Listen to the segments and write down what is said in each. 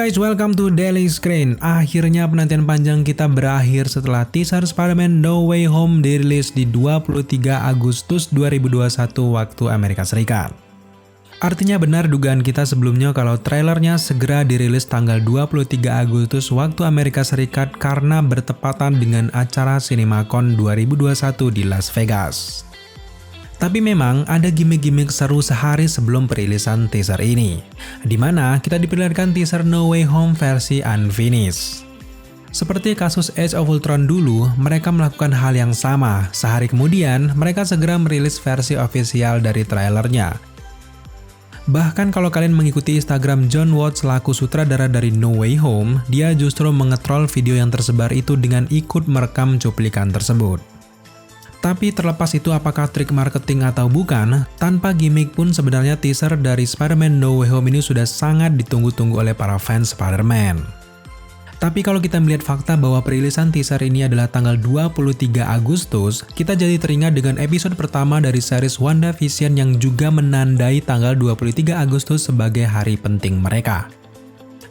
guys, welcome to Daily Screen. Akhirnya penantian panjang kita berakhir setelah teaser Spider-Man No Way Home dirilis di 23 Agustus 2021 waktu Amerika Serikat. Artinya benar dugaan kita sebelumnya kalau trailernya segera dirilis tanggal 23 Agustus waktu Amerika Serikat karena bertepatan dengan acara CinemaCon 2021 di Las Vegas. Tapi memang ada gimmick-gimmick seru sehari sebelum perilisan teaser ini, di mana kita diperlihatkan teaser No Way Home versi unfinished. Seperti kasus Age of Ultron dulu, mereka melakukan hal yang sama. Sehari kemudian, mereka segera merilis versi ofisial dari trailernya. Bahkan kalau kalian mengikuti Instagram Jon Watts selaku sutradara dari No Way Home, dia justru mengetrol video yang tersebar itu dengan ikut merekam cuplikan tersebut. Tapi terlepas itu apakah trik marketing atau bukan, tanpa gimmick pun sebenarnya teaser dari Spider-Man No Way Home ini sudah sangat ditunggu-tunggu oleh para fans Spider-Man. Tapi kalau kita melihat fakta bahwa perilisan teaser ini adalah tanggal 23 Agustus, kita jadi teringat dengan episode pertama dari series WandaVision yang juga menandai tanggal 23 Agustus sebagai hari penting mereka.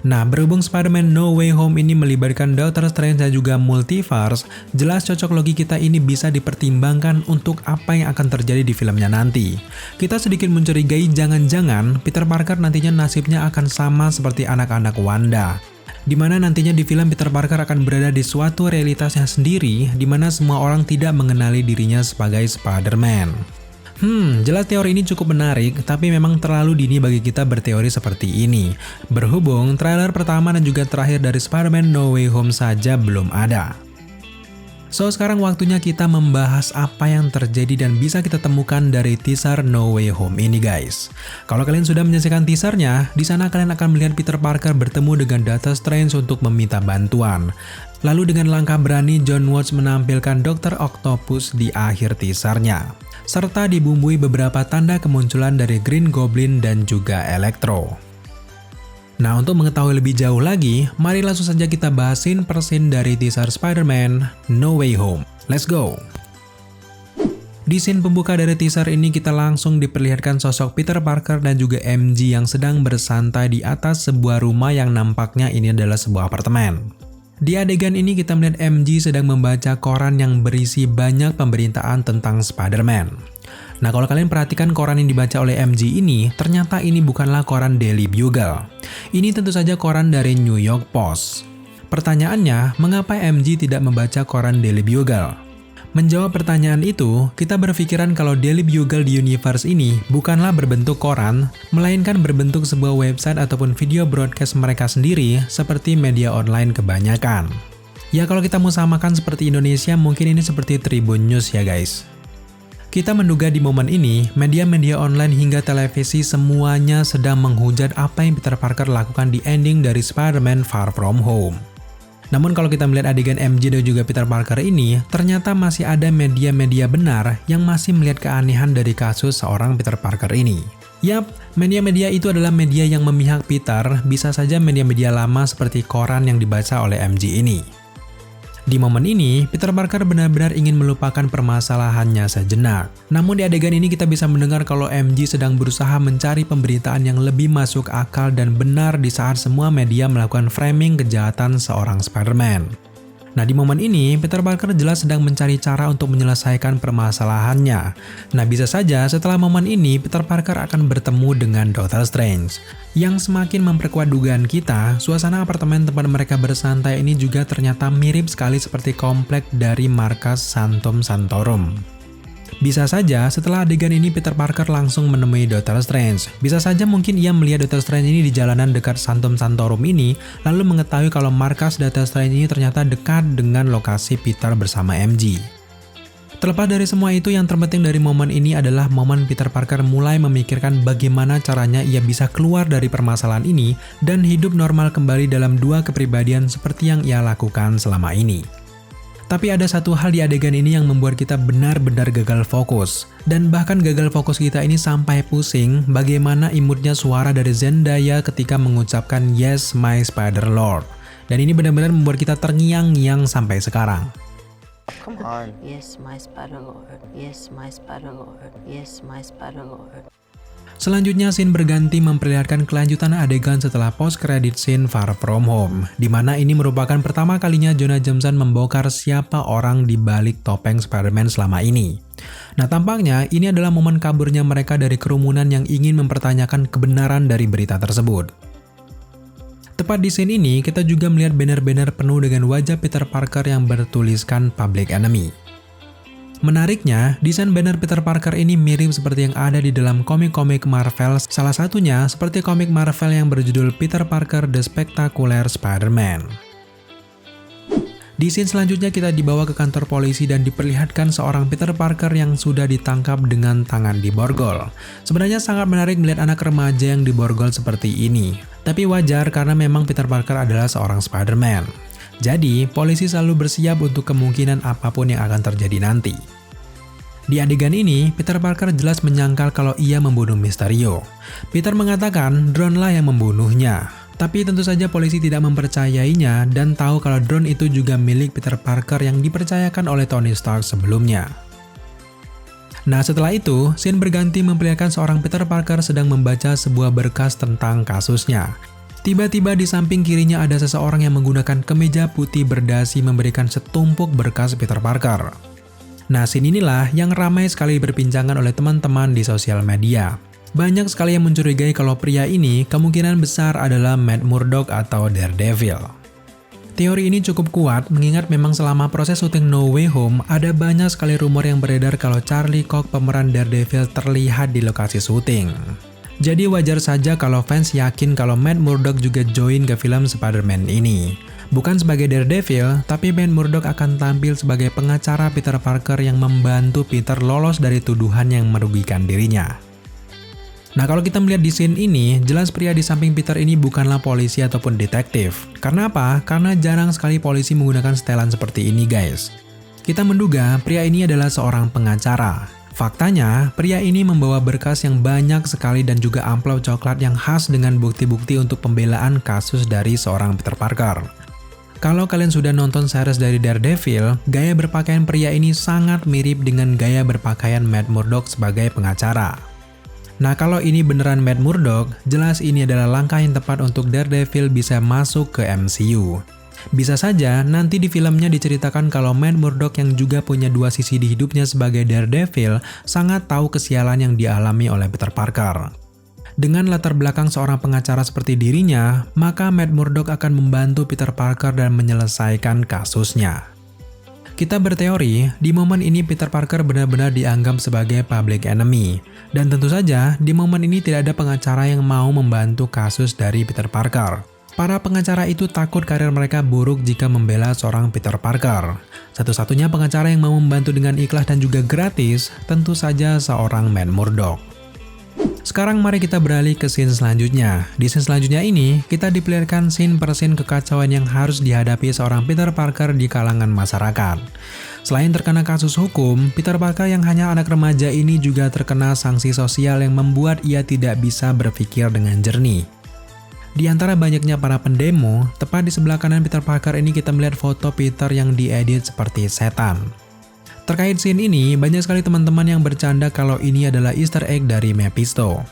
Nah, berhubung Spider-Man No Way Home ini melibatkan Doctor Strange dan juga multiverse, jelas cocok logi kita ini bisa dipertimbangkan untuk apa yang akan terjadi di filmnya nanti. Kita sedikit mencurigai jangan-jangan Peter Parker nantinya nasibnya akan sama seperti anak-anak Wanda. Di mana nantinya di film Peter Parker akan berada di suatu realitasnya sendiri, di mana semua orang tidak mengenali dirinya sebagai Spider-Man. Jelas teori ini cukup menarik, tapi memang terlalu dini bagi kita berteori seperti ini. Berhubung trailer pertama dan juga terakhir dari Spider-Man No Way Home saja belum ada. So, sekarang waktunya kita membahas apa yang terjadi dan bisa kita temukan dari teaser No Way Home ini guys. Kalau kalian sudah menyaksikan teasernya, di sana kalian akan melihat Peter Parker bertemu dengan Doctor Strange untuk meminta bantuan. Lalu dengan langkah berani Jon Watts menampilkan Dr. Octopus di akhir teasernya, serta dibumbui beberapa tanda kemunculan dari Green Goblin dan juga Electro. Nah, untuk mengetahui lebih jauh lagi, mari langsung saja kita bahasin per scene dari teaser Spider-Man No Way Home. Let's go! Di scene pembuka dari teaser ini kita langsung diperlihatkan sosok Peter Parker dan juga MJ yang sedang bersantai di atas sebuah rumah yang nampaknya ini adalah sebuah apartemen. Di adegan ini kita melihat MJ sedang membaca koran yang berisi banyak pemberitaan tentang Spider-Man. Nah, kalau kalian perhatikan koran yang dibaca oleh MJ ini, ternyata ini bukanlah koran Daily Bugle. Ini tentu saja koran dari New York Post. Pertanyaannya, mengapa MJ tidak membaca koran Daily Bugle? Menjawab pertanyaan itu, kita berpikiran kalau Daily Bugle di universe ini bukanlah berbentuk koran, melainkan berbentuk sebuah website ataupun video broadcast mereka sendiri seperti media online kebanyakan. Ya, kalau kita mau samakan seperti Indonesia, mungkin ini seperti Tribun News ya guys. Kita menduga di momen ini, media-media online hingga televisi semuanya sedang menghujat apa yang Peter Parker lakukan di ending dari Spider-Man Far From Home. Namun kalau kita melihat adegan MJ dan juga Peter Parker ini, ternyata masih ada media-media benar yang masih melihat keanehan dari kasus seorang Peter Parker ini. Yap, media-media itu adalah media yang memihak Peter, bisa saja media-media lama seperti koran yang dibaca oleh MJ ini. Di momen ini, Peter Parker benar-benar ingin melupakan permasalahannya sejenak. Namun di adegan ini kita bisa mendengar kalau MJ sedang berusaha mencari pemberitaan yang lebih masuk akal dan benar di saat semua media melakukan framing kejahatan seorang Spider-Man. Nah, di momen ini, Peter Parker jelas sedang mencari cara untuk menyelesaikan permasalahannya. Nah, bisa saja setelah momen ini, Peter Parker akan bertemu dengan Doctor Strange. Yang semakin memperkuat dugaan kita, suasana apartemen tempat mereka bersantai ini juga ternyata mirip sekali seperti komplek dari markas Santum Santorum. Bisa saja setelah adegan ini Peter Parker langsung menemui Doctor Strange. Bisa saja mungkin ia melihat Doctor Strange ini di jalanan dekat Santum Santorum ini, lalu mengetahui kalau markas Doctor Strange ini ternyata dekat dengan lokasi Peter bersama MJ. Terlepas dari semua itu, yang terpenting dari momen ini adalah momen Peter Parker mulai memikirkan bagaimana caranya ia bisa keluar dari permasalahan ini dan hidup normal kembali dalam dua kepribadian seperti yang ia lakukan selama ini. Tapi ada satu hal di adegan ini yang membuat kita benar-benar gagal fokus. Dan bahkan gagal fokus kita ini sampai pusing bagaimana imutnya suara dari Zendaya ketika mengucapkan "Yes, my Spider-Lord". Dan ini benar-benar membuat kita terngiang-ngiang sampai sekarang. Come on. Yes, my Spider-Lord. Yes, my Spider-Lord. Yes, my Spider-Lord. Selanjutnya, scene berganti memperlihatkan kelanjutan adegan setelah post-credit scene Far From Home, di mana ini merupakan pertama kalinya Jonah Jameson membongkar siapa orang di balik topeng Spider-Man selama ini. Nah, tampaknya ini adalah momen kaburnya mereka dari kerumunan yang ingin mempertanyakan kebenaran dari berita tersebut. Tepat di scene ini, kita juga melihat banner-banner penuh dengan wajah Peter Parker yang bertuliskan Public Enemy. Menariknya, desain banner Peter Parker ini mirip seperti yang ada di dalam komik-komik Marvel, salah satunya seperti komik Marvel yang berjudul Peter Parker The Spectacular Spider-Man. Di scene selanjutnya kita dibawa ke kantor polisi dan diperlihatkan seorang Peter Parker yang sudah ditangkap dengan tangan diborgol. Sebenarnya sangat menarik melihat anak remaja yang diborgol seperti ini, tapi wajar karena memang Peter Parker adalah seorang Spider-Man. Jadi, polisi selalu bersiap untuk kemungkinan apapun yang akan terjadi nanti. Di adegan ini, Peter Parker jelas menyangkal kalau ia membunuh Mysterio. Peter mengatakan drone lah yang membunuhnya. Tapi tentu saja polisi tidak mempercayainya dan tahu kalau drone itu juga milik Peter Parker yang dipercayakan oleh Tony Stark sebelumnya. Nah, setelah itu, scene berganti memperlihatkan seorang Peter Parker sedang membaca sebuah berkas tentang kasusnya. Tiba-tiba di samping kirinya ada seseorang yang menggunakan kemeja putih berdasi memberikan setumpuk berkas Peter Parker. Nah, scene inilah yang ramai sekali diperbincangkan oleh teman-teman di sosial media. Banyak sekali yang mencurigai kalau pria ini kemungkinan besar adalah Matt Murdock atau Daredevil. Teori ini cukup kuat mengingat memang selama proses syuting No Way Home ada banyak sekali rumor yang beredar kalau Charlie Cox pemeran Daredevil terlihat di lokasi syuting. Jadi wajar saja kalau fans yakin kalau Matt Murdock juga join ke film Spider-Man ini. Bukan sebagai Daredevil, tapi Matt Murdock akan tampil sebagai pengacara Peter Parker yang membantu Peter lolos dari tuduhan yang merugikan dirinya. Nah, kalau kita melihat di scene ini, jelas pria di samping Peter ini bukanlah polisi ataupun detektif. Karena apa? Karena jarang sekali polisi menggunakan setelan seperti ini, guys. Kita menduga pria ini adalah seorang pengacara. Faktanya, pria ini membawa berkas yang banyak sekali dan juga amplop coklat yang khas dengan bukti-bukti untuk pembelaan kasus dari seorang Peter Parker. Kalau kalian sudah nonton series dari Daredevil, gaya berpakaian pria ini sangat mirip dengan gaya berpakaian Matt Murdock sebagai pengacara. Nah, kalau ini beneran Matt Murdock, jelas ini adalah langkah yang tepat untuk Daredevil bisa masuk ke MCU. Bisa saja nanti di filmnya diceritakan kalau Matt Murdock yang juga punya dua sisi di hidupnya sebagai Daredevil sangat tahu kesialan yang dialami oleh Peter Parker. Dengan latar belakang seorang pengacara seperti dirinya, maka Matt Murdock akan membantu Peter Parker dan menyelesaikan kasusnya. Kita berteori, di momen ini Peter Parker benar-benar dianggap sebagai public enemy. Dan tentu saja, di momen ini tidak ada pengacara yang mau membantu kasus dari Peter Parker. Para pengacara itu takut karir mereka buruk jika membela seorang Peter Parker. Satu-satunya pengacara yang mau membantu dengan ikhlas dan juga gratis, tentu saja seorang Matt Murdock. Sekarang mari kita beralih ke scene selanjutnya. Di scene selanjutnya ini, kita diperlihatkan scene per scene kekacauan yang harus dihadapi seorang Peter Parker di kalangan masyarakat. Selain terkena kasus hukum, Peter Parker yang hanya anak remaja ini juga terkena sanksi sosial yang membuat ia tidak bisa berpikir dengan jernih. Di antara banyaknya para pendemo, tepat di sebelah kanan Peter Parker ini kita melihat foto Peter yang diedit seperti setan. Terkait scene ini, banyak sekali teman-teman yang bercanda kalau ini adalah Easter egg dari Mephisto.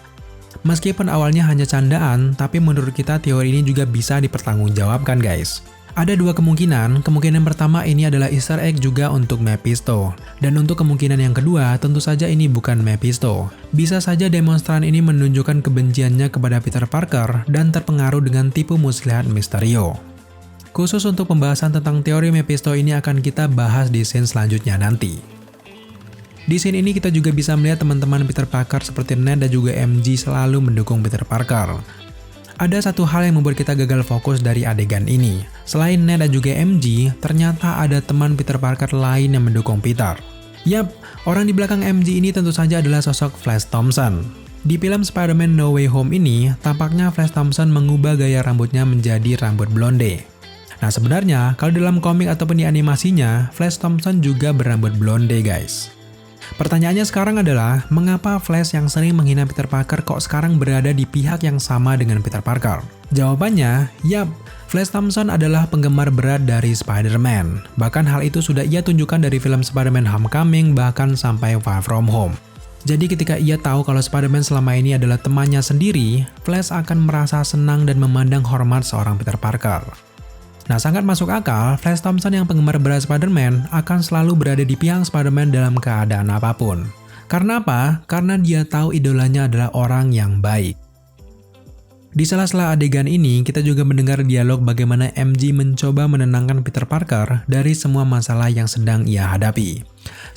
Meskipun awalnya hanya candaan, tapi menurut kita teori ini juga bisa dipertanggungjawabkan, guys. Ada dua kemungkinan pertama ini adalah Easter egg juga untuk Mephisto. Dan untuk kemungkinan yang kedua, tentu saja ini bukan Mephisto. Bisa saja demonstran ini menunjukkan kebenciannya kepada Peter Parker dan terpengaruh dengan tipu muslihat Mysterio. Khusus untuk pembahasan tentang teori Mephisto ini akan kita bahas di scene selanjutnya nanti. Di scene ini kita juga bisa melihat teman-teman Peter Parker seperti Ned dan juga MJ selalu mendukung Peter Parker. Ada satu hal yang membuat kita gagal fokus dari adegan ini. Selain Ned dan juga MJ, ternyata ada teman Peter Parker lain yang mendukung Peter. Yap, orang di belakang MJ ini tentu saja adalah sosok Flash Thompson. Di film Spider-Man No Way Home ini, tampaknya Flash Thompson mengubah gaya rambutnya menjadi rambut blonde. Nah, sebenarnya kalau dalam komik ataupun di animasinya, Flash Thompson juga berambut blonde, guys. Pertanyaannya sekarang adalah, mengapa Flash yang sering menghina Peter Parker kok sekarang berada di pihak yang sama dengan Peter Parker? Jawabannya, yap, Flash Thompson adalah penggemar berat dari Spider-Man. Bahkan hal itu sudah ia tunjukkan dari film Spider-Man Homecoming bahkan sampai Far From Home. Jadi ketika ia tahu kalau Spider-Man selama ini adalah temannya sendiri, Flash akan merasa senang dan memandang hormat seorang Peter Parker. Nah, sangat masuk akal, Flash Thompson yang penggemar berat Spider-Man akan selalu berada di pihak Spider-Man dalam keadaan apapun. Karena apa? Karena dia tahu idolanya adalah orang yang baik. Di sela-sela adegan ini, kita juga mendengar dialog bagaimana MJ mencoba menenangkan Peter Parker dari semua masalah yang sedang ia hadapi.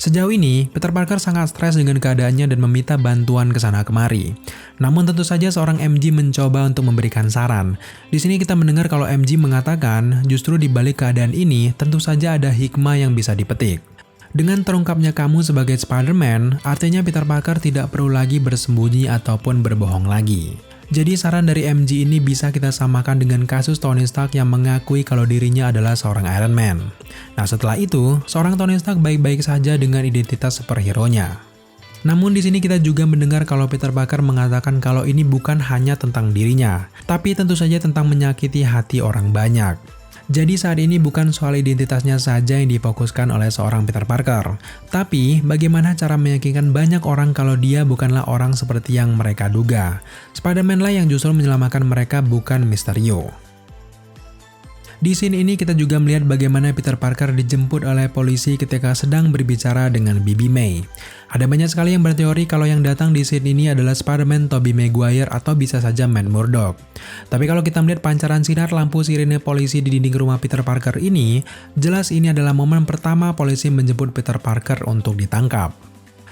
Sejauh ini, Peter Parker sangat stres dengan keadaannya dan meminta bantuan ke sana kemari. Namun tentu saja seorang MJ mencoba untuk memberikan saran. Di sini kita mendengar kalau MJ mengatakan, justru di balik keadaan ini, tentu saja ada hikmah yang bisa dipetik. Dengan terungkapnya kamu sebagai Spider-Man, artinya Peter Parker tidak perlu lagi bersembunyi ataupun berbohong lagi. Jadi saran dari MJ ini bisa kita samakan dengan kasus Tony Stark yang mengakui kalau dirinya adalah seorang Iron Man. Nah setelah itu, seorang Tony Stark baik-baik saja dengan identitas superhero-nya. Namun di sini kita juga mendengar kalau Peter Parker mengatakan kalau ini bukan hanya tentang dirinya, tapi tentu saja tentang menyakiti hati orang banyak. Jadi saat ini bukan soal identitasnya saja yang difokuskan oleh seorang Peter Parker, tapi bagaimana cara meyakinkan banyak orang kalau dia bukanlah orang seperti yang mereka duga. Spider-Man lah yang justru menyelamatkan mereka, bukan Mysterio. Di scene ini kita juga melihat bagaimana Peter Parker dijemput oleh polisi ketika sedang berbicara dengan Bibi May. Ada banyak sekali yang berteori kalau yang datang di scene ini adalah Spider-Man Tobey Maguire atau bisa saja Matt Murdock. Tapi kalau kita melihat pancaran sinar lampu sirine polisi di dinding rumah Peter Parker ini, jelas ini adalah momen pertama polisi menjemput Peter Parker untuk ditangkap.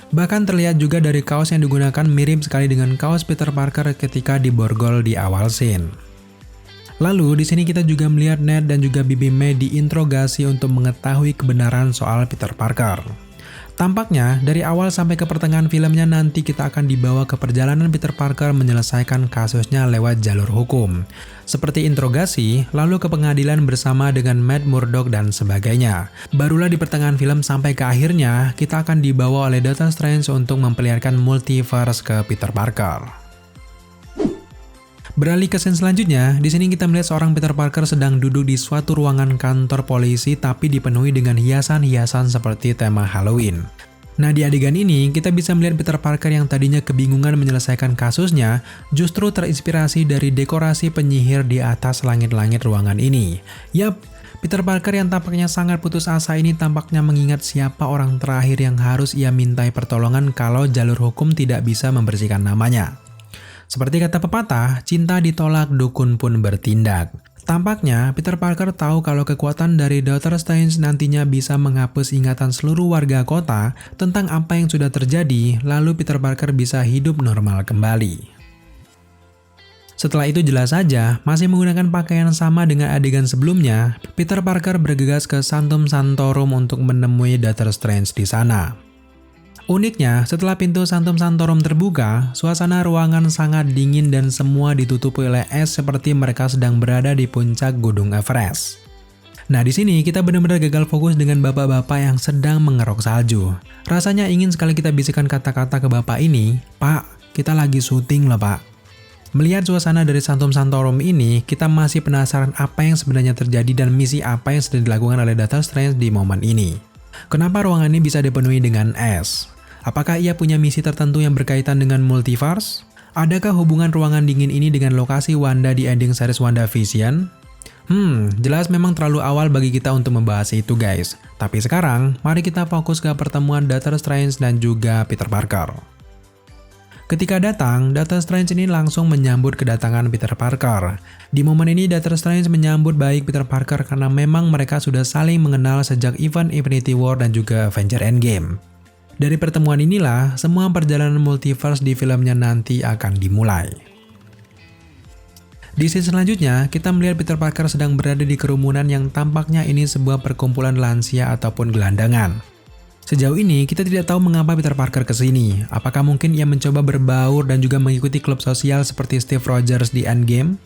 Bahkan terlihat juga dari kaos yang digunakan mirip sekali dengan kaos Peter Parker ketika diborgol di awal scene. Lalu di sini kita juga melihat Ned dan juga Bibi May diinterogasi untuk mengetahui kebenaran soal Peter Parker. Tampaknya dari awal sampai ke pertengahan filmnya nanti kita akan dibawa ke perjalanan Peter Parker menyelesaikan kasusnya lewat jalur hukum. Seperti interogasi, lalu ke pengadilan bersama dengan Matt Murdock dan sebagainya. Barulah di pertengahan film sampai ke akhirnya kita akan dibawa oleh Doctor Strange untuk memperlihatkan multiverse ke Peter Parker. Beralih ke scene selanjutnya, di sini kita melihat seorang Peter Parker sedang duduk di suatu ruangan kantor polisi tapi dipenuhi dengan hiasan-hiasan seperti tema Halloween. Nah di adegan ini, kita bisa melihat Peter Parker yang tadinya kebingungan menyelesaikan kasusnya, justru terinspirasi dari dekorasi penyihir di atas langit-langit ruangan ini. Yap, Peter Parker yang tampaknya sangat putus asa ini tampaknya mengingat siapa orang terakhir yang harus ia mintai pertolongan kalau jalur hukum tidak bisa membersihkan namanya. Seperti kata pepatah, cinta ditolak, dukun pun bertindak. Tampaknya, Peter Parker tahu kalau kekuatan dari Doctor Strange nantinya bisa menghapus ingatan seluruh warga kota tentang apa yang sudah terjadi, lalu Peter Parker bisa hidup normal kembali. Setelah itu jelas saja, masih menggunakan pakaian sama dengan adegan sebelumnya, Peter Parker bergegas ke Sanctum Sanctorum untuk menemui Doctor Strange di sana. Uniknya, setelah pintu Sanctum Sanctorum terbuka, suasana ruangan sangat dingin dan semua ditutupi oleh es seperti mereka sedang berada di puncak Gunung Everest. Nah, di sini kita benar-benar gagal fokus dengan bapak-bapak yang sedang mengerok salju. Rasanya ingin sekali kita bisikan kata-kata ke bapak ini, "Pak, kita lagi syuting loh, Pak." Melihat suasana dari Sanctum Sanctorum ini, kita masih penasaran apa yang sebenarnya terjadi dan misi apa yang sedang dilakukan oleh Doctor Strange di momen ini. Kenapa ruangan ini bisa dipenuhi dengan es? Apakah ia punya misi tertentu yang berkaitan dengan multiverse? Adakah hubungan ruangan dingin ini dengan lokasi Wanda di ending series WandaVision? Jelas memang terlalu awal bagi kita untuk membahas itu guys. Tapi sekarang, mari kita fokus ke pertemuan Doctor Strange dan juga Peter Parker. Ketika datang, Doctor Strange ini langsung menyambut kedatangan Peter Parker. Di momen ini, Doctor Strange menyambut baik Peter Parker karena memang mereka sudah saling mengenal sejak event Infinity War dan juga Avengers Endgame. Dari pertemuan inilah, semua perjalanan multiverse di filmnya nanti akan dimulai. Di scene selanjutnya, kita melihat Peter Parker sedang berada di kerumunan yang tampaknya ini sebuah perkumpulan lansia ataupun gelandangan. Sejauh ini, kita tidak tahu mengapa Peter Parker kesini. Apakah mungkin ia mencoba berbaur dan juga mengikuti klub sosial seperti Steve Rogers di Endgame?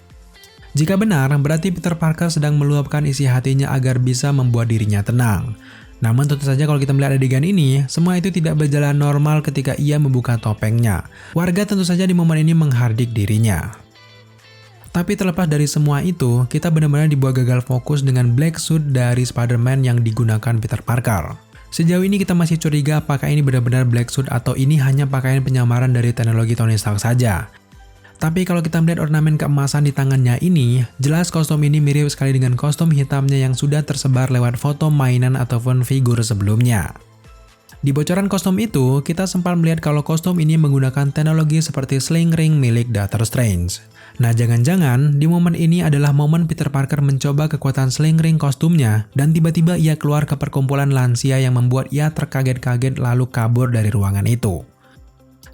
Jika benar, berarti Peter Parker sedang meluapkan isi hatinya agar bisa membuat dirinya tenang. Namun tentu saja kalau kita melihat adegan ini, semua itu tidak berjalan normal ketika ia membuka topengnya. Warga tentu saja di momen ini menghardik dirinya. Tapi terlepas dari semua itu, kita benar-benar dibuat gagal fokus dengan black suit dari Spider-Man yang digunakan Peter Parker. Sejauh ini kita masih curiga apakah ini benar-benar black suit atau ini hanya pakaian penyamaran dari teknologi Tony Stark saja. Tapi kalau kita melihat ornamen keemasan di tangannya ini, jelas kostum ini mirip sekali dengan kostum hitamnya yang sudah tersebar lewat foto mainan ataupun figur sebelumnya. Di bocoran kostum itu, kita sempat melihat kalau kostum ini menggunakan teknologi seperti sling ring milik Doctor Strange. Nah, jangan-jangan di momen ini adalah momen Peter Parker mencoba kekuatan sling ring kostumnya dan tiba-tiba ia keluar ke perkumpulan lansia yang membuat ia terkaget-kaget lalu kabur dari ruangan itu.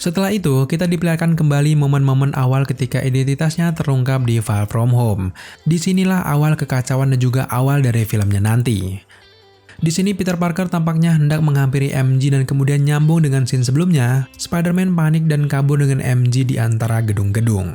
Setelah itu, kita diperlihatkan kembali momen-momen awal ketika identitasnya terungkap di Far From Home. Disinilah awal kekacauan dan juga awal dari filmnya nanti. Di sini Peter Parker tampaknya hendak menghampiri MJ dan kemudian nyambung dengan scene sebelumnya, Spider-Man panik dan kabur dengan MJ di antara gedung-gedung.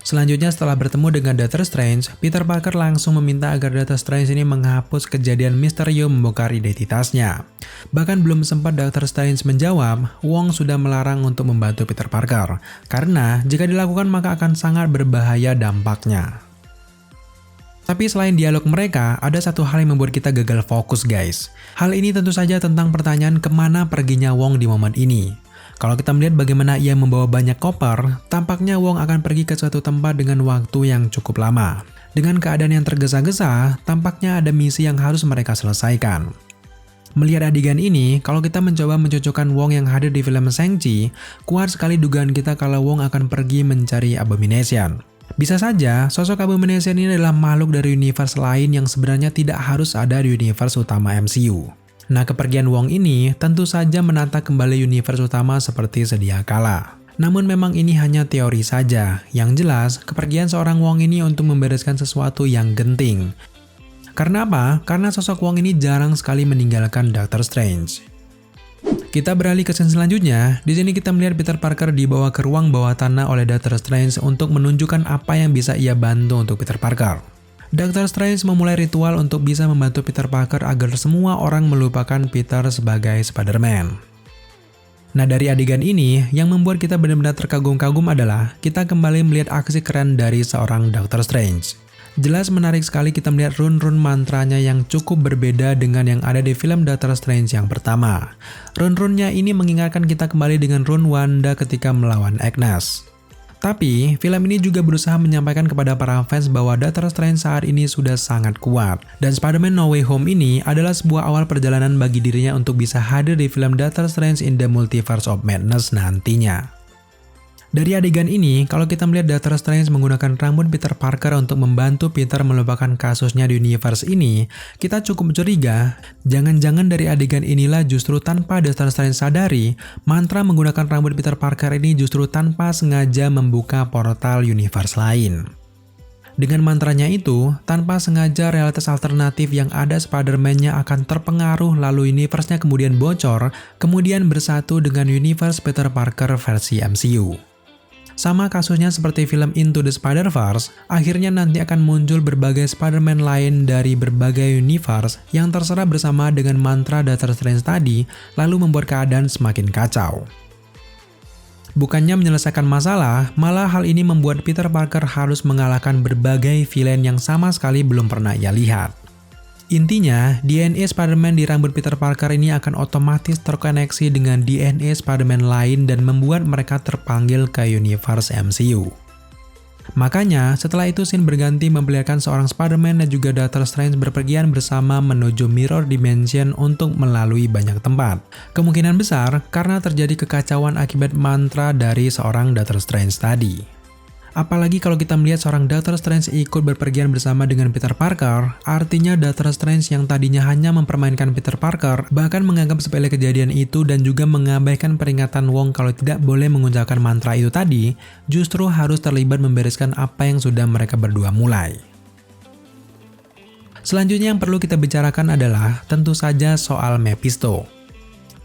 Selanjutnya setelah bertemu dengan Doctor Strange, Peter Parker langsung meminta agar Doctor Strange ini menghapus kejadian Mysterio membongkar identitasnya. Bahkan belum sempat Doctor Strange menjawab, Wong sudah melarang untuk membantu Peter Parker, karena jika dilakukan maka akan sangat berbahaya dampaknya. Tapi selain dialog mereka, ada satu hal yang membuat kita gagal fokus guys. Hal ini tentu saja tentang pertanyaan kemana perginya Wong di momen ini. Kalau kita melihat bagaimana ia membawa banyak koper, tampaknya Wong akan pergi ke suatu tempat dengan waktu yang cukup lama. Dengan keadaan yang tergesa-gesa, tampaknya ada misi yang harus mereka selesaikan. Melihat adegan ini, kalau kita mencoba mencocokkan Wong yang hadir di film Shang-Chi, kuat sekali dugaan kita kalau Wong akan pergi mencari Abomination. Bisa saja, sosok Abomination ini adalah makhluk dari universe lain yang sebenarnya tidak harus ada di universe utama MCU. Nah, kepergian Wong ini tentu saja menata kembali universe utama seperti sedia kala. Namun memang ini hanya teori saja. Yang jelas, kepergian seorang Wong ini untuk membereskan sesuatu yang genting. Karena apa? Karena sosok Wong ini jarang sekali meninggalkan Doctor Strange. Kita beralih ke scene selanjutnya. Di sini kita melihat Peter Parker dibawa ke ruang bawah tanah oleh Doctor Strange untuk menunjukkan apa yang bisa ia bantu untuk Peter Parker. Doctor Strange memulai ritual untuk bisa membantu Peter Parker agar semua orang melupakan Peter sebagai Spider-Man. Nah, dari adegan ini, yang membuat kita benar-benar terkagum-kagum adalah kita kembali melihat aksi keren dari seorang Doctor Strange. Jelas menarik sekali kita melihat rune-rune mantranya yang cukup berbeda dengan yang ada di film Doctor Strange yang pertama. Rune-runenya ini mengingatkan kita kembali dengan rune Wanda ketika melawan Agnes. Tapi, film ini juga berusaha menyampaikan kepada para fans bahwa Doctor Strange saat ini sudah sangat kuat. Dan Spider-Man No Way Home ini adalah sebuah awal perjalanan bagi dirinya untuk bisa hadir di film Doctor Strange in the Multiverse of Madness nantinya. Dari adegan ini, kalau kita melihat Doctor Strange menggunakan rambut Peter Parker untuk membantu Peter melupakan kasusnya di universe ini, kita cukup curiga, jangan-jangan dari adegan inilah justru tanpa Doctor Strange sadari, mantra menggunakan rambut Peter Parker ini justru tanpa sengaja membuka portal universe lain. Dengan mantranya itu, tanpa sengaja realitas alternatif yang ada Spider-Man-nya akan terpengaruh lalu universe-nya kemudian bocor, kemudian bersatu dengan universe Peter Parker versi MCU. Sama kasusnya seperti film Into the Spider-Verse, akhirnya nanti akan muncul berbagai Spider-Man lain dari berbagai universe yang terserah bersama dengan mantra Doctor Strange tadi, lalu membuat keadaan semakin kacau. Bukannya menyelesaikan masalah, malah hal ini membuat Peter Parker harus mengalahkan berbagai villain yang sama sekali belum pernah ia lihat. Intinya, DNA Spider-Man di rambut Peter Parker ini akan otomatis terkoneksi dengan DNA Spider-Man lain dan membuat mereka terpanggil ke universe MCU. Makanya, setelah itu scene berganti memperlihatkan seorang Spider-Man dan juga Doctor Strange berpergian bersama menuju Mirror Dimension untuk melalui banyak tempat. Kemungkinan besar karena terjadi kekacauan akibat mantra dari seorang Doctor Strange tadi. Apalagi kalau kita melihat seorang Doctor Strange ikut berpergian bersama dengan Peter Parker, artinya Doctor Strange yang tadinya hanya mempermainkan Peter Parker, bahkan menganggap sepele kejadian itu dan juga mengabaikan peringatan Wong kalau tidak boleh mengucapkan mantra itu tadi, justru harus terlibat membereskan apa yang sudah mereka berdua mulai. Selanjutnya yang perlu kita bicarakan adalah tentu saja soal Mephisto.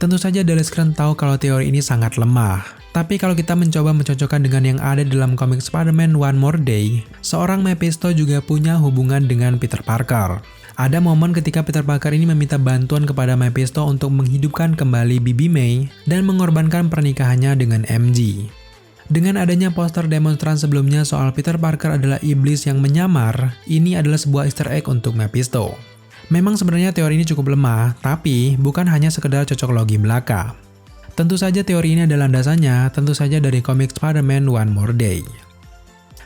Tentu saja Dallas Grant tahu kalau teori ini sangat lemah. Tapi kalau kita mencoba mencocokkan dengan yang ada dalam komik Spider-Man One More Day, seorang Mephisto juga punya hubungan dengan Peter Parker. Ada momen ketika Peter Parker ini meminta bantuan kepada Mephisto untuk menghidupkan kembali Bibi May dan mengorbankan pernikahannya dengan MJ. Dengan adanya poster demonstran sebelumnya soal Peter Parker adalah iblis yang menyamar, ini adalah sebuah easter egg untuk Mephisto. Memang sebenarnya teori ini cukup lemah, tapi bukan hanya sekedar cocok logi belaka. Tentu saja teori ini ada landasannya, tentu saja dari komik Spider-Man One More Day.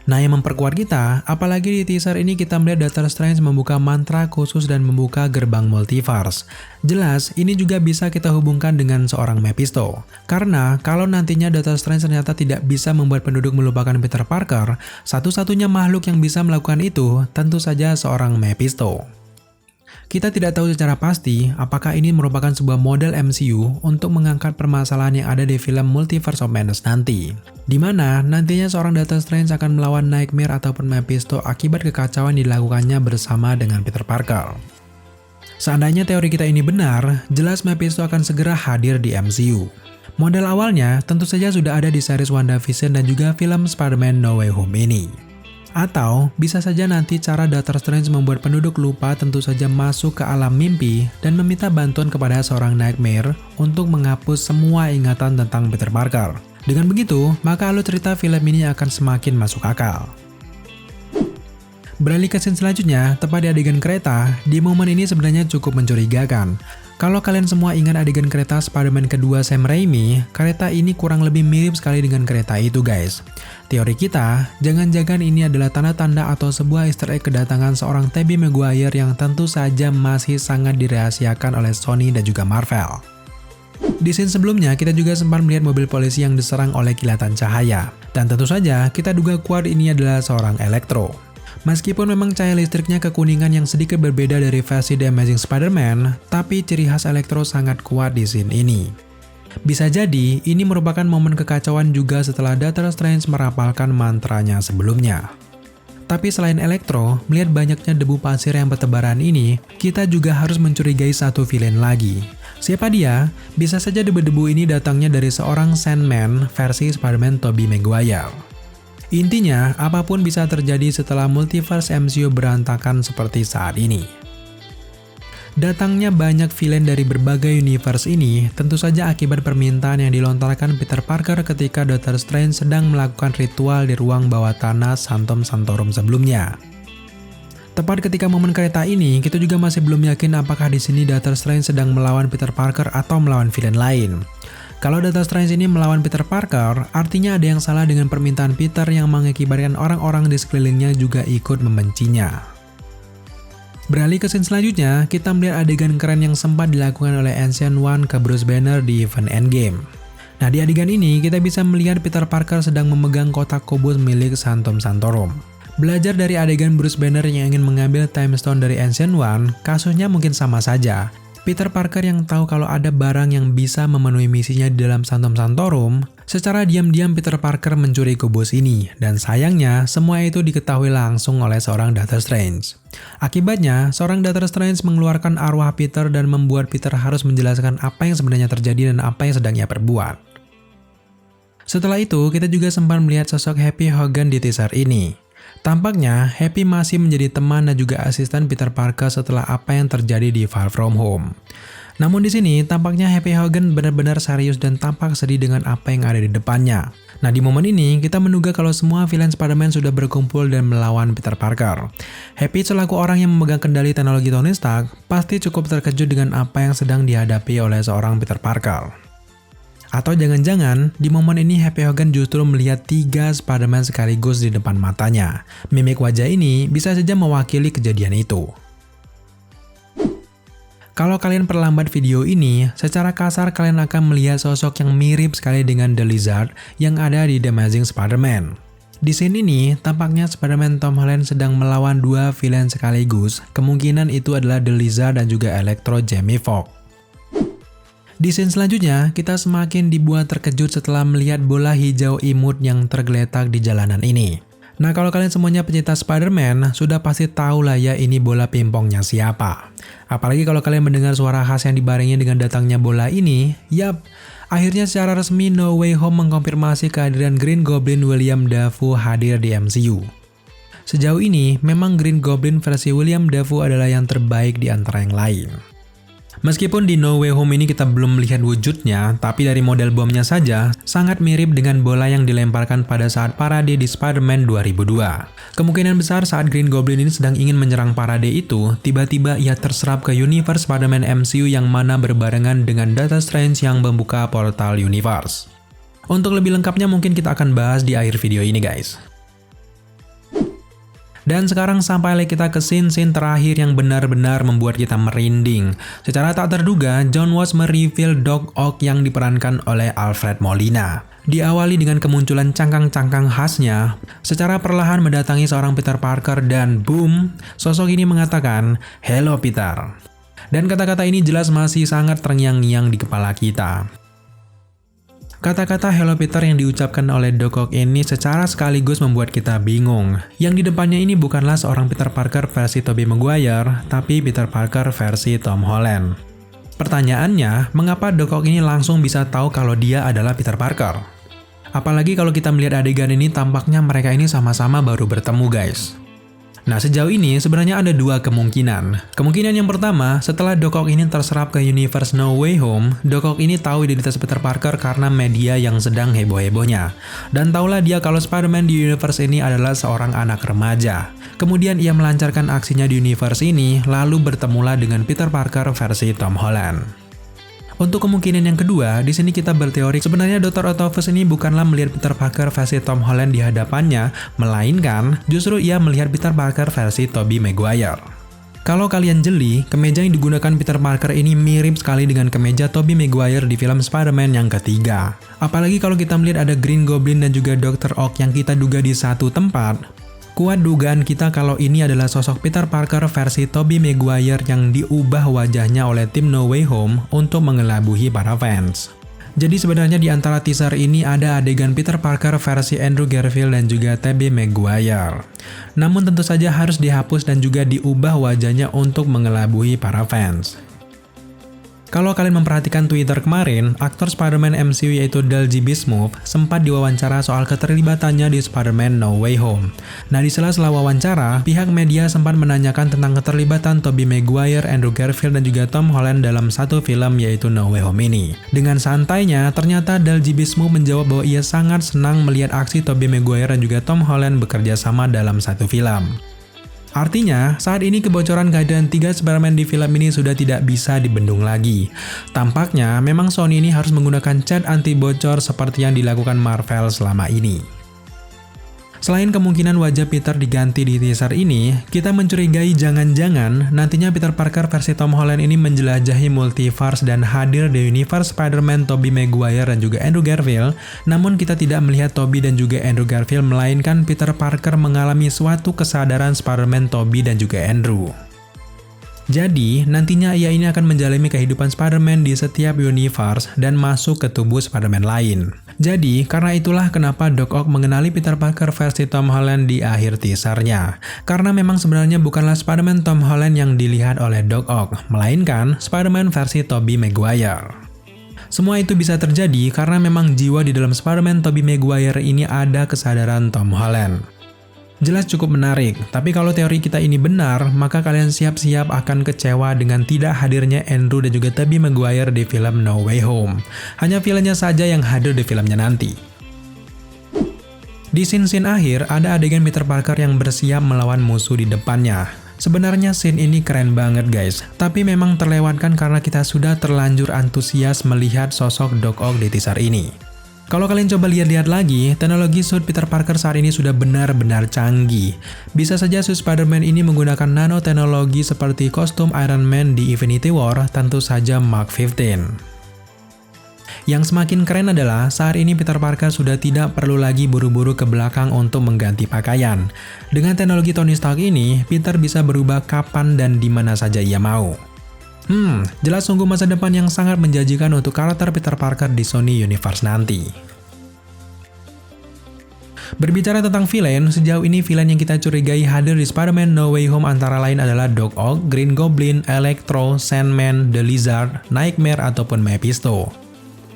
Nah, yang memperkuat kita, apalagi di teaser ini kita melihat Doctor Strange membuka mantra khusus dan membuka gerbang multiverse. Jelas, ini juga bisa kita hubungkan dengan seorang Mephisto. Karena, kalau nantinya Doctor Strange ternyata tidak bisa membuat penduduk melupakan Peter Parker, satu-satunya makhluk yang bisa melakukan itu tentu saja seorang Mephisto. Kita tidak tahu secara pasti apakah ini merupakan sebuah model MCU untuk mengangkat permasalahan yang ada di film Multiverse of Madness nanti. Di mana nantinya seorang Doctor Strange akan melawan Nightmare ataupun Mephisto akibat kekacauan yang dilakukannya bersama dengan Peter Parker. Seandainya teori kita ini benar, jelas Mephisto akan segera hadir di MCU. Model awalnya tentu saja sudah ada di series WandaVision dan juga film Spider-Man No Way Home ini. Atau, bisa saja nanti cara Doctor Strange membuat penduduk lupa tentu saja masuk ke alam mimpi dan meminta bantuan kepada seorang Nightmare untuk menghapus semua ingatan tentang Peter Parker. Dengan begitu, maka alur cerita film ini akan semakin masuk akal. Beralih ke scene selanjutnya, tepat di adegan kereta, di momen ini sebenarnya cukup mencurigakan. Kalau kalian semua ingat adegan kereta Spider-Man kedua Sam Raimi, kereta ini kurang lebih mirip sekali dengan kereta itu guys. Teori kita, jangan-jangan ini adalah tanda-tanda atau sebuah easter egg kedatangan seorang Tobey Maguire yang tentu saja masih sangat dirahasiakan oleh Sony dan juga Marvel. Di scene sebelumnya, kita juga sempat melihat mobil polisi yang diserang oleh kilatan cahaya. Dan tentu saja, kita duga kuat ini adalah seorang Electro. Meskipun memang cahaya listriknya kekuningan yang sedikit berbeda dari versi The Amazing Spider-Man, tapi ciri khas Electro sangat kuat di scene ini. Bisa jadi, ini merupakan momen kekacauan juga setelah Doctor Strange merapalkan mantranya sebelumnya. Tapi selain Electro, melihat banyaknya debu pasir yang bertebaran ini, kita juga harus mencurigai satu villain lagi. Siapa dia? Bisa saja debu-debu ini datangnya dari seorang Sandman versi Spider-Man Tobey Maguire. Intinya, apapun bisa terjadi setelah multiverse MCU berantakan seperti saat ini. Datangnya banyak villain dari berbagai universe ini tentu saja akibat permintaan yang dilontarkan Peter Parker ketika Doctor Strange sedang melakukan ritual di ruang bawah tanah Sanctum Sanctorum sebelumnya. Tepat ketika momen kereta ini, kita juga masih belum yakin apakah di sini Doctor Strange sedang melawan Peter Parker atau melawan villain lain. Kalau Doctor Strange ini melawan Peter Parker, artinya ada yang salah dengan permintaan Peter yang mengakibatkan orang-orang di sekelilingnya juga ikut membencinya. Beralih ke scene selanjutnya, kita melihat adegan keren yang sempat dilakukan oleh Ancient One ke Bruce Banner di event Endgame. Nah, di adegan ini kita bisa melihat Peter Parker sedang memegang kotak kubus milik Sanctum Sanctorum. Belajar dari adegan Bruce Banner yang ingin mengambil Time Stone dari Ancient One, kasusnya mungkin sama saja. Peter Parker yang tahu kalau ada barang yang bisa memenuhi misinya di dalam Sanctum Sanctorum, secara diam-diam Peter Parker mencuri kubus ini, dan sayangnya semua itu diketahui langsung oleh seorang Doctor Strange. Akibatnya, seorang Doctor Strange mengeluarkan arwah Peter dan membuat Peter harus menjelaskan apa yang sebenarnya terjadi dan apa yang sedang ia perbuat. Setelah itu, kita juga sempat melihat sosok Happy Hogan di teaser ini. Tampaknya, Happy masih menjadi teman dan juga asisten Peter Parker setelah apa yang terjadi di Far From Home. Namun di sini, tampaknya Happy Hogan benar-benar serius dan tampak sedih dengan apa yang ada di depannya. Nah, di momen ini, kita menduga kalau semua villain Spider-Man sudah berkumpul dan melawan Peter Parker. Happy selaku orang yang memegang kendali teknologi Tony Stark, pasti cukup terkejut dengan apa yang sedang dihadapi oleh seorang Peter Parker. Atau jangan-jangan, di momen ini Happy Hogan justru melihat 3 Spider-Man sekaligus di depan matanya. Mimik wajah ini bisa saja mewakili kejadian itu. Kalau kalian perlambat video ini, secara kasar kalian akan melihat sosok yang mirip sekali dengan The Lizard yang ada di The Amazing Spider-Man. Di scene ini, tampaknya Spider-Man Tom Holland sedang melawan 2 villain sekaligus, kemungkinan itu adalah The Lizard dan juga Electro Jamie Foxx. Di scene selanjutnya, kita semakin dibuat terkejut setelah melihat bola hijau imut yang tergeletak di jalanan ini. Nah, kalau kalian semuanya pecinta Spider-Man, sudah pasti tahu lah ya ini bola pingpongnya siapa. Apalagi kalau kalian mendengar suara khas yang dibarengi dengan datangnya bola ini, yap, akhirnya secara resmi No Way Home mengkonfirmasi kehadiran Green Goblin William Dafoe hadir di MCU. Sejauh ini, memang Green Goblin versi William Dafoe adalah yang terbaik di antara yang lain. Meskipun di No Way Home ini kita belum melihat wujudnya, tapi dari model bomnya saja sangat mirip dengan bola yang dilemparkan pada saat parade di Spider-Man 2002. Kemungkinan besar saat Green Goblin ini sedang ingin menyerang parade itu, tiba-tiba ia terserap ke universe Spider-Man MCU yang mana berbarengan dengan Doctor Strange yang membuka portal universe. Untuk lebih lengkapnya mungkin kita akan bahas di akhir video ini guys. Dan sekarang sampailah kita ke scene terakhir yang benar-benar membuat kita merinding. Secara tak terduga, John Watts mereveal Doc Ock yang diperankan oleh Alfred Molina. Diawali dengan kemunculan cangkang-cangkang khasnya, secara perlahan mendatangi seorang Peter Parker dan boom, sosok ini mengatakan, "Hello Peter." Dan kata-kata ini jelas masih sangat terngiang-ngiang di kepala kita. Kata-kata Hello Peter yang diucapkan oleh Doc Ock ini secara sekaligus membuat kita bingung. Yang di depannya ini bukanlah seorang Peter Parker versi Tobey Maguire, tapi Peter Parker versi Tom Holland. Pertanyaannya, mengapa Doc Ock ini langsung bisa tahu kalau dia adalah Peter Parker? Apalagi kalau kita melihat adegan ini tampaknya mereka ini sama-sama baru bertemu guys. Nah, sejauh ini sebenarnya ada dua kemungkinan. Kemungkinan yang pertama, setelah Doc Ock ini terserap ke universe No Way Home, Doc Ock ini tahu identitas Peter Parker karena media yang sedang heboh-hebohnya. Dan tahulah dia kalau Spider-Man di universe ini adalah seorang anak remaja. Kemudian ia melancarkan aksinya di universe ini, lalu bertemulah dengan Peter Parker versi Tom Holland. Untuk kemungkinan yang kedua, di sini kita berteori sebenarnya Dr. Octopus ini bukanlah melihat Peter Parker versi Tom Holland di hadapannya, melainkan justru ia melihat Peter Parker versi Tobey Maguire. Kalau kalian jeli, kemeja yang digunakan Peter Parker ini mirip sekali dengan kemeja Tobey Maguire di film Spider-Man yang ketiga. Apalagi kalau kita melihat ada Green Goblin dan juga Dr. Ock yang kita duga di satu tempat. Kuat dugaan kita kalau ini adalah sosok Peter Parker versi Tobey Maguire yang diubah wajahnya oleh tim No Way Home untuk mengelabuhi para fans. Jadi sebenarnya di antara teaser ini ada adegan Peter Parker versi Andrew Garfield dan juga Tobey Maguire. Namun tentu saja harus dihapus dan juga diubah wajahnya untuk mengelabuhi para fans. Kalau kalian memperhatikan Twitter kemarin, aktor Spider-Man MCU yaitu Dale G. Bismuth sempat diwawancara soal keterlibatannya di Spider-Man No Way Home. Nah, di sela-sela wawancara, pihak media sempat menanyakan tentang keterlibatan Tobey Maguire, Andrew Garfield, dan juga Tom Holland dalam satu film yaitu No Way Home ini. Dengan santainya, ternyata Dale G. Bismuth menjawab bahwa ia sangat senang melihat aksi Tobey Maguire dan juga Tom Holland bekerja sama dalam satu film. Artinya, saat ini kebocoran kehadiran 3 Spider-Man di film ini sudah tidak bisa dibendung lagi. Tampaknya, memang Sony ini harus menggunakan cat anti bocor seperti yang dilakukan Marvel selama ini. Selain kemungkinan wajah Peter diganti di teaser ini, kita mencurigai jangan-jangan nantinya Peter Parker versi Tom Holland ini menjelajahi multiverse dan hadir di universe Spider-Man Tobey Maguire dan juga Andrew Garfield, namun kita tidak melihat Tobey dan juga Andrew Garfield, melainkan Peter Parker mengalami suatu kesadaran Spider-Man Tobey dan juga Andrew. Jadi, nantinya ia ini akan menjalani kehidupan Spider-Man di setiap universe dan masuk ke tubuh Spider-Man lain. Jadi, karena itulah kenapa Doc Ock mengenali Peter Parker versi Tom Holland di akhir teasernya. Karena memang sebenarnya bukanlah Spider-Man Tom Holland yang dilihat oleh Doc Ock, melainkan Spider-Man versi Tobey Maguire. Semua itu bisa terjadi karena memang jiwa di dalam Spider-Man Tobey Maguire ini ada kesadaran Tom Holland. Jelas cukup menarik, tapi kalau teori kita ini benar, maka kalian siap-siap akan kecewa dengan tidak hadirnya Andrew dan juga Tobey Maguire di film No Way Home. Hanya villainnya saja yang hadir di filmnya nanti. Di scene-scene akhir, ada adegan Peter Parker yang bersiap melawan musuh di depannya. Sebenarnya scene ini keren banget guys, tapi memang terlewatkan karena kita sudah terlanjur antusias melihat sosok Doc Ock di teaser ini. Kalau kalian coba lihat-lihat lagi, teknologi suit Peter Parker saat ini sudah benar-benar canggih. Bisa saja suit Spider-Man ini menggunakan nanoteknologi seperti kostum Iron Man di Infinity War, tentu saja Mark 15. Yang semakin keren adalah saat ini Peter Parker sudah tidak perlu lagi buru-buru ke belakang untuk mengganti pakaian. Dengan teknologi Tony Stark ini, Peter bisa berubah kapan dan di mana saja ia mau. Jelas sungguh masa depan yang sangat menjanjikan untuk karakter Peter Parker di Sony Universe nanti. Berbicara tentang villain, sejauh ini villain yang kita curigai hadir di Spider-Man No Way Home antara lain adalah Doc Ock, Green Goblin, Electro, Sandman, The Lizard, Nightmare, ataupun Mephisto.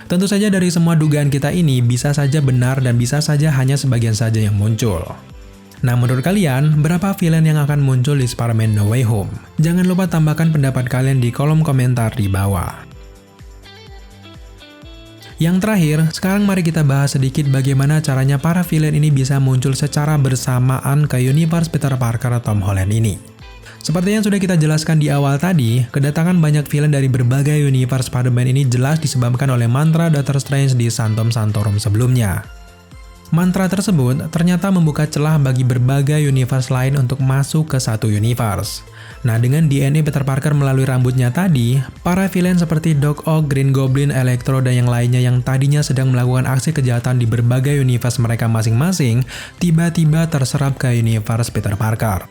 Tentu saja dari semua dugaan kita ini bisa saja benar dan bisa saja hanya sebagian saja yang muncul. Nah, menurut kalian, berapa villain yang akan muncul di Spider-Man No Way Home? Jangan lupa tambahkan pendapat kalian di kolom komentar di bawah. Yang terakhir, sekarang mari kita bahas sedikit bagaimana caranya para villain ini bisa muncul secara bersamaan ke universe Peter Parker Tom Holland ini. Seperti yang sudah kita jelaskan di awal tadi, kedatangan banyak villain dari berbagai universe Spider-Man ini jelas disebabkan oleh mantra Doctor Strange di Phantom Sanctorum sebelumnya. Mantra tersebut ternyata membuka celah bagi berbagai universe lain untuk masuk ke satu universe. Nah, dengan DNA Peter Parker melalui rambutnya tadi, para villain seperti Doc Ock, Green Goblin, Electro, dan yang lainnya yang tadinya sedang melakukan aksi kejahatan di berbagai universe mereka masing-masing, tiba-tiba terserap ke universe Peter Parker.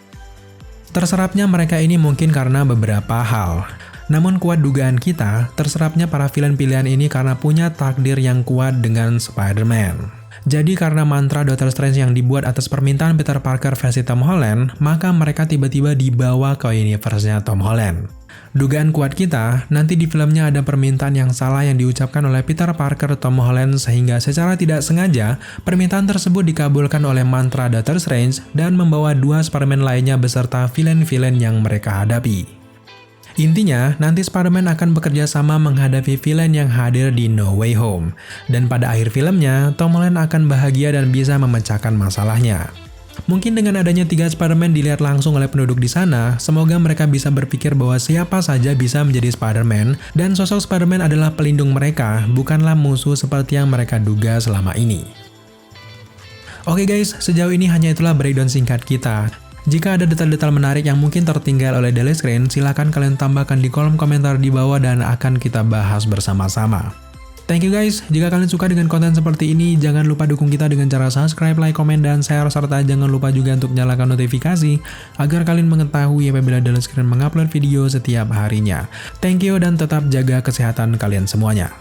Terserapnya mereka ini mungkin karena beberapa hal. Namun kuat dugaan kita, terserapnya para villain pilihan ini karena punya takdir yang kuat dengan Spider-Man. Jadi karena mantra Doctor Strange yang dibuat atas permintaan Peter Parker versi Tom Holland, maka mereka tiba-tiba dibawa ke universe-nya Tom Holland. Dugaan kuat kita, nanti di filmnya ada permintaan yang salah yang diucapkan oleh Peter Parker Tom Holland sehingga secara tidak sengaja, permintaan tersebut dikabulkan oleh mantra Doctor Strange dan membawa dua Spider-Man lainnya beserta villain-villain yang mereka hadapi. Intinya, nanti Spider-Man akan bekerja sama menghadapi villain yang hadir di No Way Home. Dan pada akhir filmnya, Tom Holland akan bahagia dan bisa memecahkan masalahnya. Mungkin dengan adanya 3 Spider-Man dilihat langsung oleh penduduk di sana, semoga mereka bisa berpikir bahwa siapa saja bisa menjadi Spider-Man, dan sosok Spider-Man adalah pelindung mereka, bukanlah musuh seperti yang mereka duga selama ini. Oke guys, sejauh ini hanya itulah breakdown singkat kita. Jika ada detail-detail menarik yang mungkin tertinggal oleh Daily Screen, silahkan kalian tambahkan di kolom komentar di bawah dan akan kita bahas bersama-sama. Thank you guys, jika kalian suka dengan konten seperti ini, jangan lupa dukung kita dengan cara subscribe, like, komen, dan share, serta jangan lupa juga untuk nyalakan notifikasi, agar kalian mengetahui apabila Daily Screen mengupload video setiap harinya. Thank you dan tetap jaga kesehatan kalian semuanya.